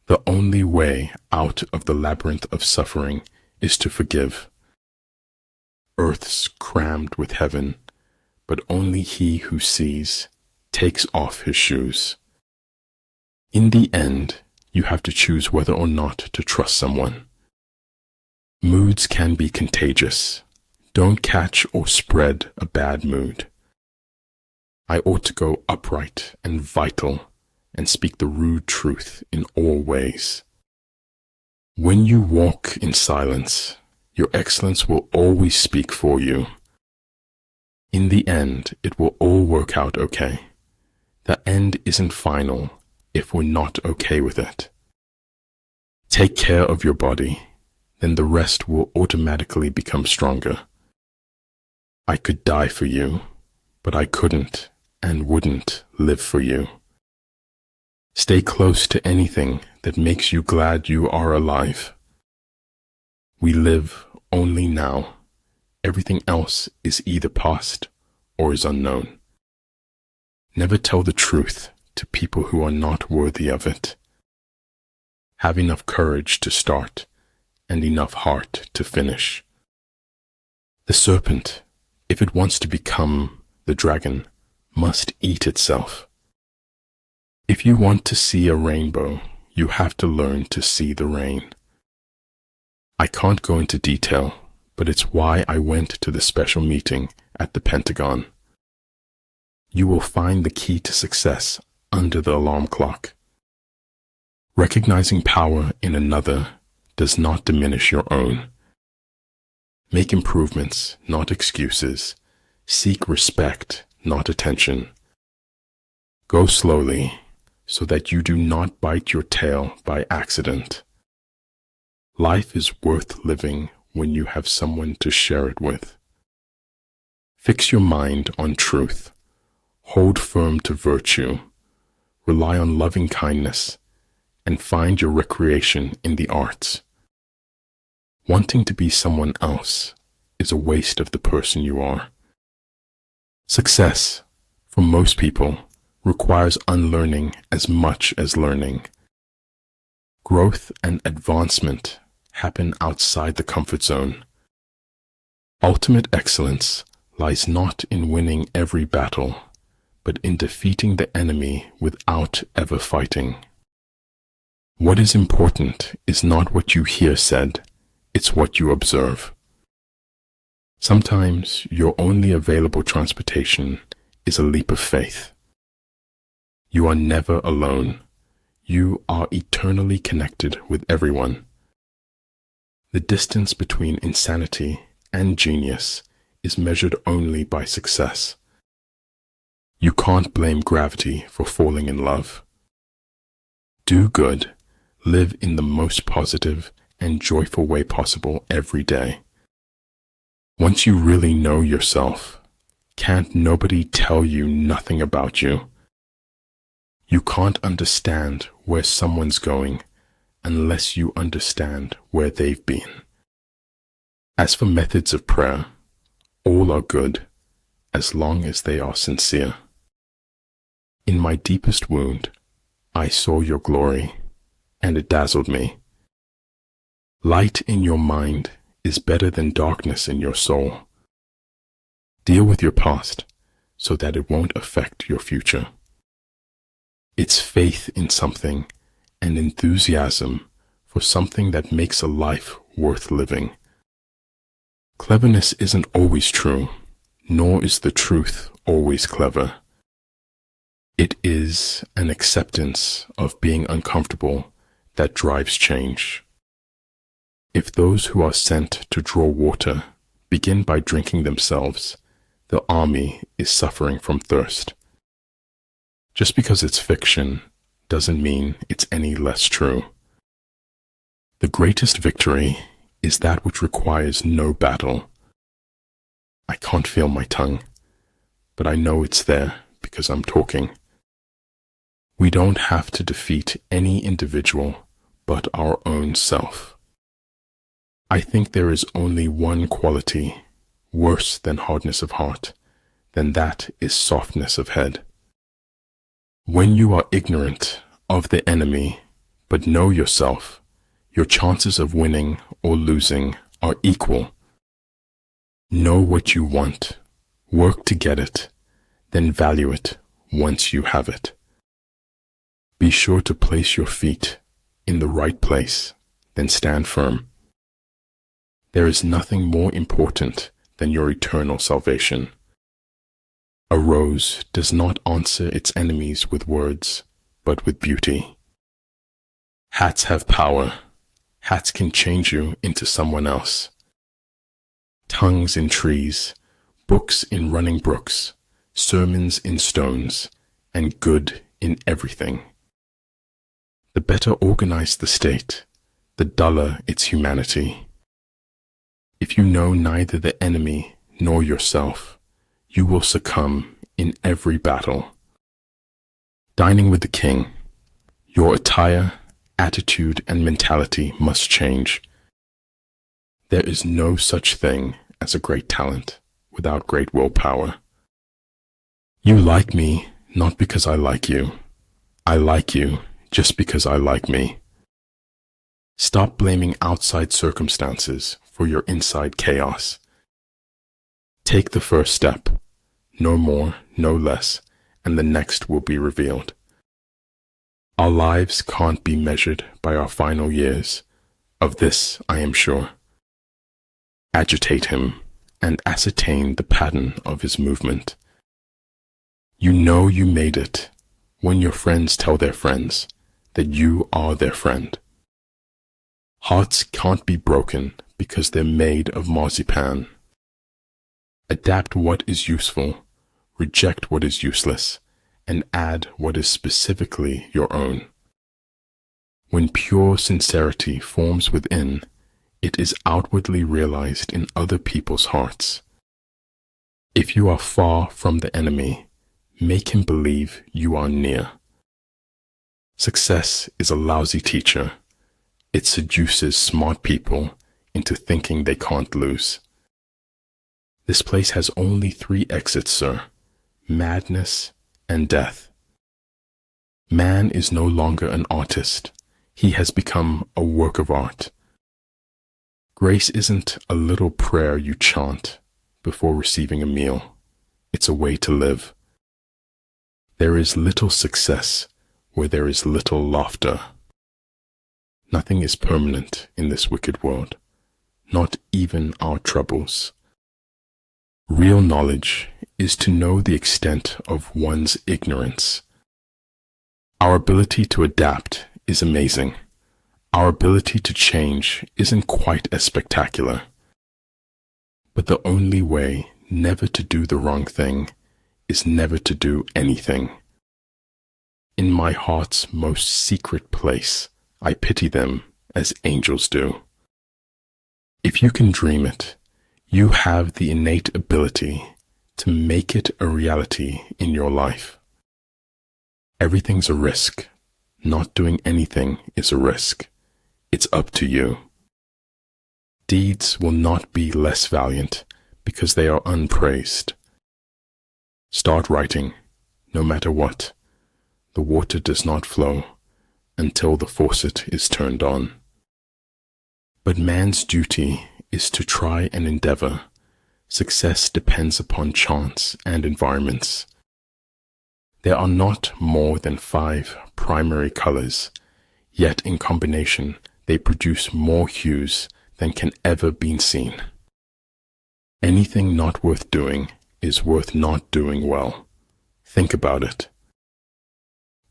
The only way out of the labyrinth of suffering is to forgive. Earth's crammed with heaven, but only he who sees takes off his shoes. In the end, you have to choose whether or not to trust someone. Moods can be contagious. Don't catch or spread a bad mood. I ought to go upright and vital and speak the rude truth in all ways. When you walk in silence, your excellence will always speak for you. In the end, it will all work out okay. The end isn't final if we're not okay with it. Take care of your body, then the rest will automatically become stronger. I could die for you, but I couldn't and wouldn't live for you. Stay close to anything that makes you glad you are alive. We live only now. Everything else is either past or is unknown. Never tell the truth to people who are not worthy of it. Have enough courage to start and enough heart to finish. The serpent, if it wants to become the dragon, must eat itself. If you want to see a rainbow, you have to learn to see the rain. I can't go into detail, but it's why I went to the special meeting at the Pentagon. You will find the key to success under the alarm clock. Recognizing power in another does not diminish your own. Make improvements, not excuses. Seek respect, not attention. Go slowly so that you do not bite your tail by accident. Life is worth living when you have someone to share it with. Fix your mind on truth. Hold firm to virtue. Rely on loving kindness, and find your recreation in the arts. Wanting to be someone else is a waste of the person you are. Success, for most people, requires unlearning as much as learning. Growth and advancement happen outside the comfort zone. Ultimate excellence lies not in winning every battle, but in defeating the enemy without ever fighting. What is important is not what you hear said, it's what you observe. Sometimes your only available transportation is a leap of faith. You are never alone. You are eternally connected with everyone. The distance between insanity and genius is measured only by success. You can't blame gravity for falling in love. Do good, live in the most positive and joyful way possible every day. Once you really know yourself, can't nobody tell you nothing about you. You can't understand where someone's going unless you understand where they've been. As for methods of prayer, all are good as long as they are sincere. In my deepest wound, I saw your glory, and it dazzled me. Light in your mind is better than darkness in your soul. Deal with your past so that it won't affect your future. It's faith in something and enthusiasm for something that makes a life worth living. Cleverness isn't always true, nor is the truth always clever. It is an acceptance of being uncomfortable that drives change. If those who are sent to draw water begin by drinking themselves, the army is suffering from thirst. Just because it's fiction doesn't mean it's any less true. The greatest victory is that which requires no battle. I can't feel my tongue, but I know it's there because I'm talking. We don't have to defeat any individual but our own self. I think there is only one quality worse than hardness of heart, then that is softness of head. When you are ignorant of the enemy, But know yourself. Your chances of winning or losing are equal. Know what you want. Work to get it. Then value it once you have it. Be sure to place your feet in the right place. Then stand firm. There is nothing more important than your eternal salvation. A rose does not answer its enemies with words, but with beauty. Hats have power. Hats can change you into someone else. Tongues in trees, books in running brooks, sermons in stones, and good in everything. The better organized the state, the duller its humanity. If you know neither the enemy nor yourself, you will succumb in every battle. Dining with the king, your attire, attitude, and mentality must change. There is no such thing as a great talent without great willpower. You like me not because I like you. I like you just because I like me. Stop blaming outside circumstances for your inside chaos. Take the first step, no more, no less, and the next will be revealed. Our lives can't be measured by our final years. Of this I am sure. Agitate him and ascertain the pattern of his movement. You know you made it when your friends tell their friends that you are their friend. Hearts can't be broken because they're made of marzipan. Adapt what is useful, reject what is useless, and add what is specifically your own. When pure sincerity forms within, it is outwardly realized in other people's hearts. If you are far from the enemy, make him believe you are near. Success is a lousy teacher. It seduces smart people into thinking they can't lose. This place has only 3 exits, sir: madness and death. Man is no longer an artist. He has become a work of art. Grace isn't a little prayer you chant before receiving a meal. It's a way to live. There is little success where there is little laughter. Nothing is permanent in this wicked world, not even our troubles. Real knowledge is to know the extent of one's ignorance. Our ability to adapt is amazing. Our ability to change isn't quite as spectacular. But the only way never to do the wrong thing is never to do anything. In my heart's most secret place, I pity them as angels do. If you can dream it, you have the innate ability to make it a reality in your life. Everything's a risk. Not doing anything is a risk. It's up to you. Deeds will not be less valiant because they are unpraised. Start writing, no matter what. The water does not flow until the faucet is turned on. But man's duty is to try and endeavor. Success depends upon chance and environments. There are not more than 5 primary colors, yet in combination they produce more hues than can ever be seen. Anything not worth doing is worth not doing well. Think about it.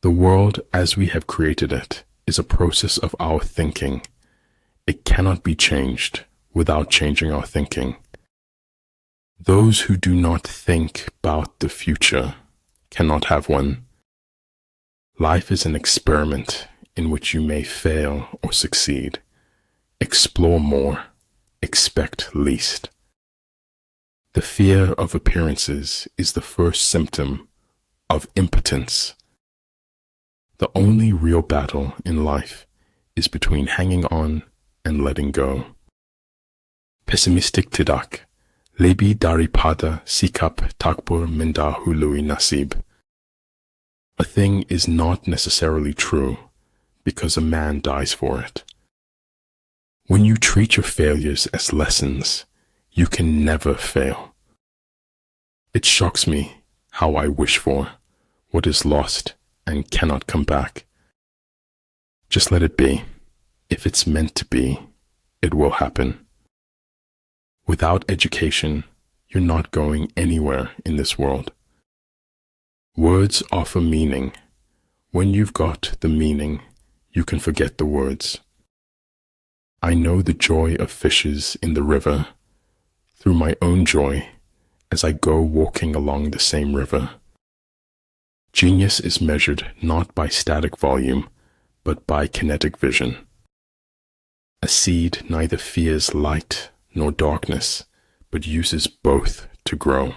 The world as we have created it is a process of our thinking. It cannot be changed without changing our thinking. Those who do not think about the future cannot have one. Life is an experiment in which you may fail or succeed. Explore more, expect least. The fear of appearances is the first symptom of impotence. The only real battle in life is between hanging on and letting go. Pessimistic tidak, lebih daripada sikap takbur mendahului nasib. A thing is not necessarily true, because a man dies for it. When you treat your failures as lessons, you can never fail. It shocks me how I wish for what is lost and cannot come back. Just let it be. If it's meant to be, it will happen. Without education, you're not going anywhere in this world. Words offer meaning. When you've got the meaning, you can forget the words. I know the joy of fishes in the river through my own joy as I go walking along the same river. Genius is measured not by static volume, but by kinetic vision. A seed neither fears light nor darkness, but uses both to grow.